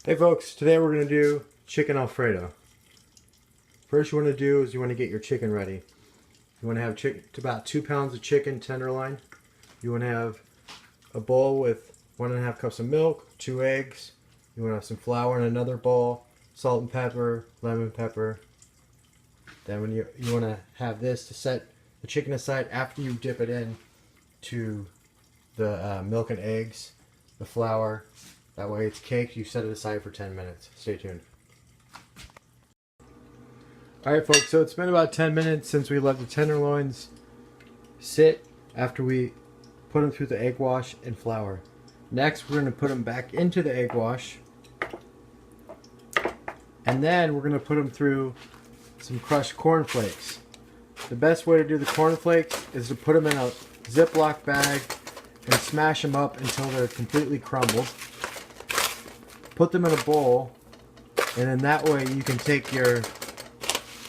Hey folks, today we're going to do chicken Alfredo. First you want to do is you want to get your chicken ready. You want to have about 2 pounds of chicken tenderloin. You want to have a bowl with 1.5 cups of milk, 2 eggs. You want to have some flour in another bowl, salt and pepper, lemon pepper. Then when you want to have this to set the chicken aside after you dip it in to the milk and eggs, the flour. That way it's caked. You set it aside for 10 minutes. Stay tuned. Alright folks, so it's been about 10 minutes since we let the tenderloins sit after we put them through the egg wash and flour. Next we're going to put them back into the egg wash. And then we're going to put them through some crushed corn flakes. The best way to do the corn flakes is to put them in a Ziploc bag and smash them up until they're completely crumbled. Put them in a bowl, and then that way you can take your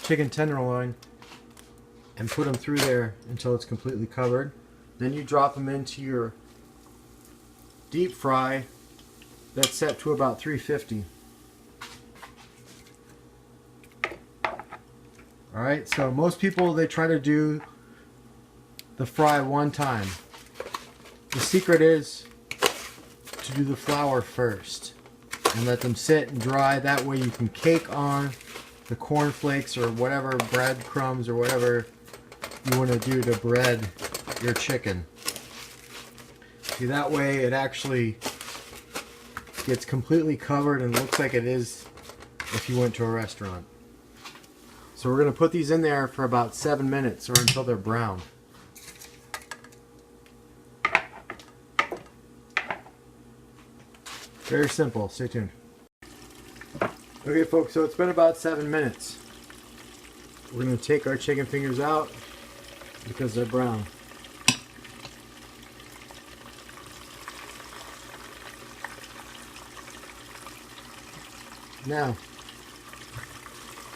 chicken tenderloin and put them through there until it's completely covered. Then you drop them into your deep fry that's set to about 350. Alright, so most people, they try to do the fry one time. The secret is to do the flour first and let them sit and dry. That way you can cake on the corn flakes or whatever bread crumbs or whatever you want to do to bread your chicken. See, that way it actually gets completely covered and looks like it is if you went to a restaurant. So we're going to put these in there for about 7 minutes or until they're brown. Very simple. Stay tuned. Okay folks, so it's been about 7 minutes. We're going to take our chicken fingers out because they're brown. Now,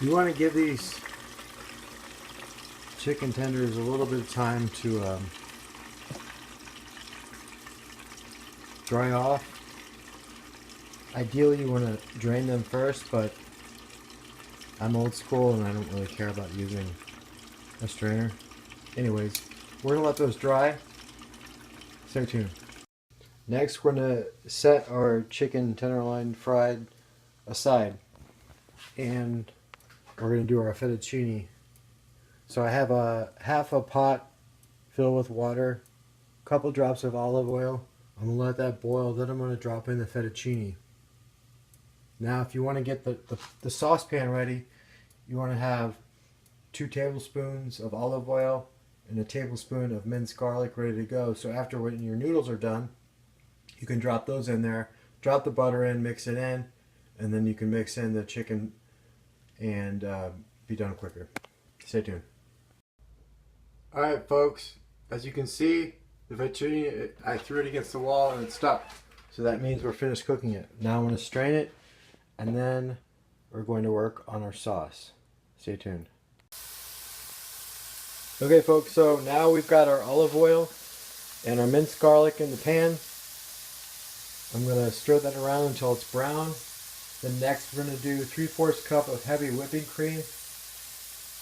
you want to give these chicken tenders a little bit of time to dry off. Ideally you want to drain them first, but I'm old school and I don't really care about using a strainer. Anyways, we're going to let those dry. Stay tuned. Next we're going to set our chicken tenderloin fried aside, and we're going to do our fettuccine. So I have half a pot filled with water, a couple drops of olive oil. I'm going to let that boil, then I'm going to drop in the fettuccine. Now if you want to get the saucepan ready, you want to have 2 tablespoons of olive oil and a tablespoon of minced garlic ready to go. So after when your noodles are done, you can drop those in there, drop the butter in, mix it in, and then you can mix in the chicken and be done quicker. Stay tuned. Alright folks, as you can see, the fettuccine, I threw it against the wall and it stuck. So that means we're finished cooking it. Now I'm going to strain it, and then we're going to work on our sauce. Stay tuned. Okay folks, so now we've got our olive oil and our minced garlic in the pan. I'm going to stir that around until it's brown. Then next we're going to do 3/4 cup of heavy whipping cream.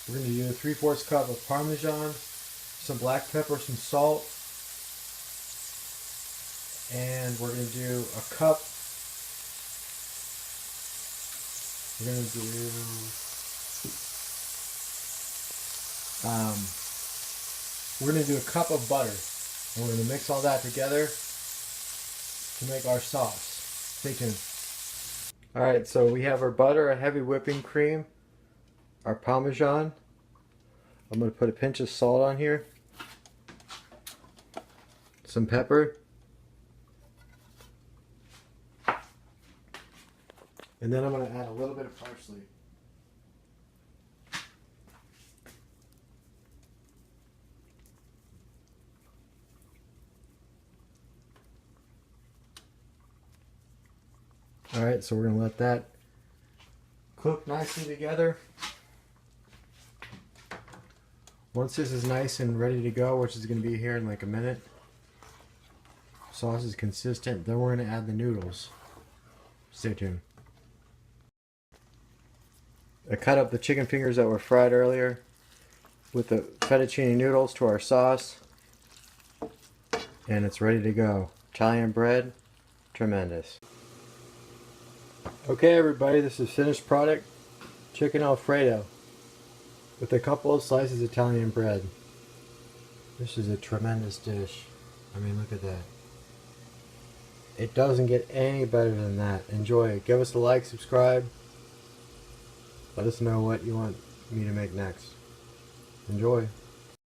We're going to do a 3/4 cup of Parmesan, some black pepper, some salt, and we're going to do a cup. We're going to do a cup of butter, and we're going to mix all that together to make our sauce. Stay tuned. Alright, so we have our butter, a heavy whipping cream, our Parmesan. I'm going to put a pinch of salt on here, some pepper, and then I'm going to add a little bit of parsley. Alright, so we're going to let that cook nicely together. Once this is nice and ready to go, which is going to be here in like a minute, sauce is consistent, then we're going to add the noodles. Stay tuned. I cut up the chicken fingers that were fried earlier with the fettuccine noodles to our sauce. And it's ready to go. Italian bread, tremendous. Okay everybody, this is finished product. Chicken Alfredo with a couple of slices of Italian bread. This is a tremendous dish. I mean, look at that. It doesn't get any better than that. Enjoy it. Give us a like, subscribe. Let us know what you want me to make next. Enjoy.